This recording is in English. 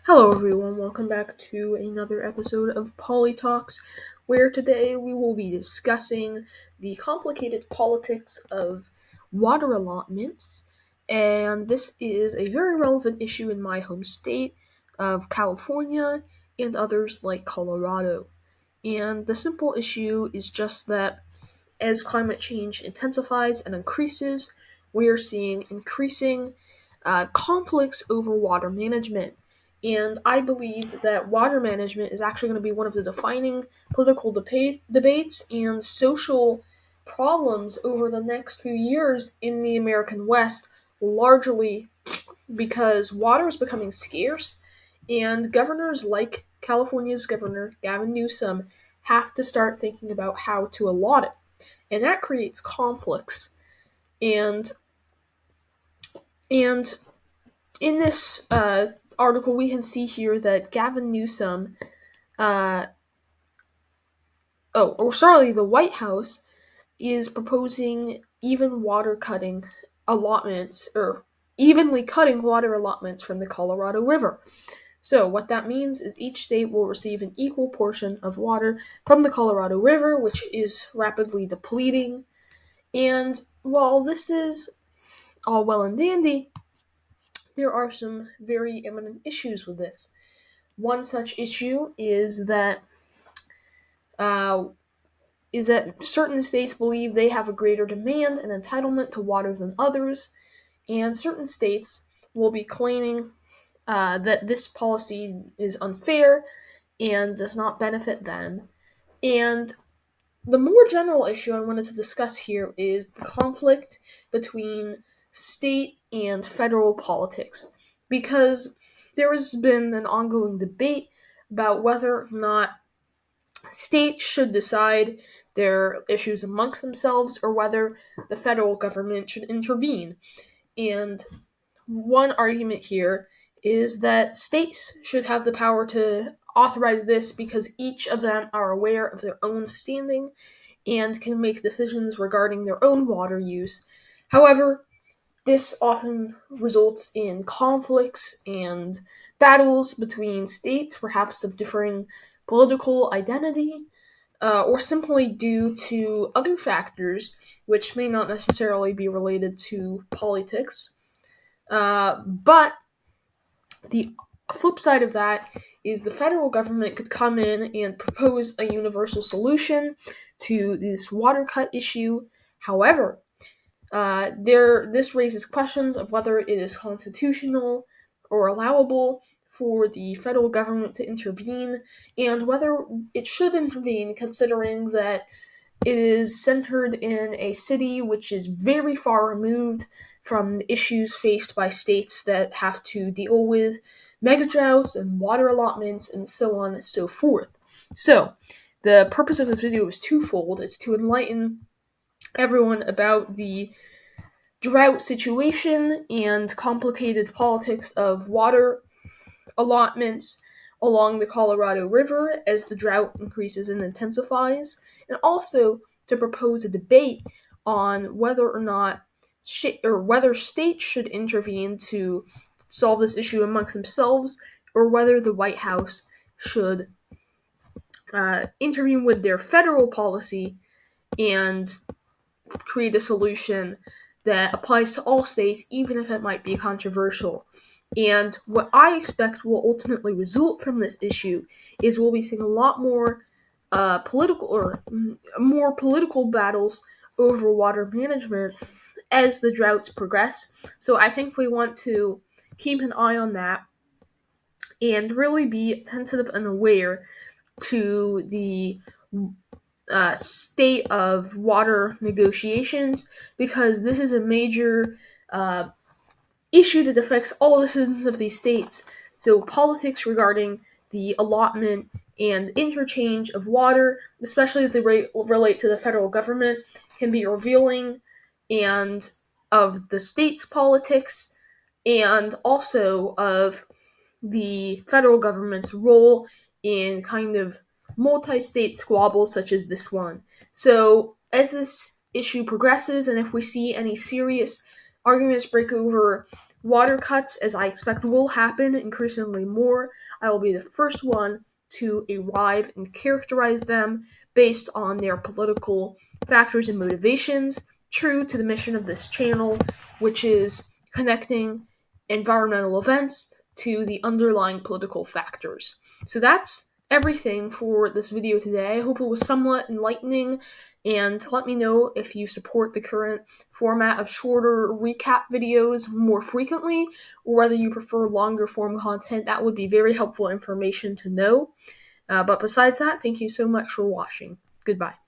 Hello, everyone. Welcome back to another episode of Poly Talks, where today we will be discussing the complicated politics of water allotments. And this is a very relevant issue in my home state of California and others like Colorado. And the simple issue is just that as climate change intensifies and increases, we are seeing increasing conflicts over water management. And I believe that water management is actually going to be one of the defining political debates and social problems over the next few years in the American West, largely because water is becoming scarce, and governors like California's Governor Gavin Newsom have to start thinking about how to allot it. And that creates conflicts. And and in this article, we can see here that Gavin Newsom, the White House is proposing evenly cutting water allotments from the Colorado River. So what that means is each state will receive an equal portion of water from the Colorado River, which is rapidly depleting. And while this is all well and dandy, there are some very imminent issues with this. One such issue uh, is that certain states believe they have a greater demand and entitlement to water than others, and certain states will be claiming that this policy is unfair and does not benefit them. And the more general issue I wanted to discuss here is the conflict between state and federal politics, because there has been an ongoing debate about whether or not states should decide their issues amongst themselves or whether the federal government should intervene. And one argument here is that states should have the power to authorize this because each of them are aware of their own standing and can make decisions regarding their own water use. However, this often results in conflicts and battles between states, perhaps of differing political identity, or simply due to other factors which may not necessarily be related to politics. But the flip side of that is the federal government could come in and propose a universal solution to this water cut issue. However, this raises questions of whether it is constitutional or allowable for the federal government to intervene, and whether it should intervene, considering that it is centered in a city which is very far removed from the issues faced by states that have to deal with megadroughts and water allotments and so on and so forth. So, the purpose of this video is twofold. It's to enlighten everyone about the drought situation and complicated politics of water allotments along the Colorado River as the drought increases and intensifies, and also to propose a debate on whether or not whether states should intervene to solve this issue amongst themselves, or whether the White House should intervene with their federal policy and create a solution that applies to all states, even if it might be controversial. And what I expect will ultimately result from this issue is we'll be seeing a lot more more political battles over water management as the droughts progress. So I think we want to keep an eye on that and really be attentive and aware to the state of water negotiations, because this is a major issue that affects all the citizens of these states. So politics regarding the allotment and interchange of water, especially as they relate to the federal government, can be revealing and of the state's politics and also of the federal government's role in kind of multi-state squabbles such as this one. So as this issue progresses, and if we see any serious arguments break over water cuts, as I expect will happen increasingly more, I will be the first one to arrive and characterize them based on their political factors and motivations, true to the mission of this channel, which is connecting environmental events to the underlying political factors. So that's everything for this video today. I hope it was somewhat enlightening, and let me know if you support the current format of shorter recap videos more frequently, or whether you prefer longer form content. That would be very helpful information to know. But besides that, thank you so much for watching. Goodbye.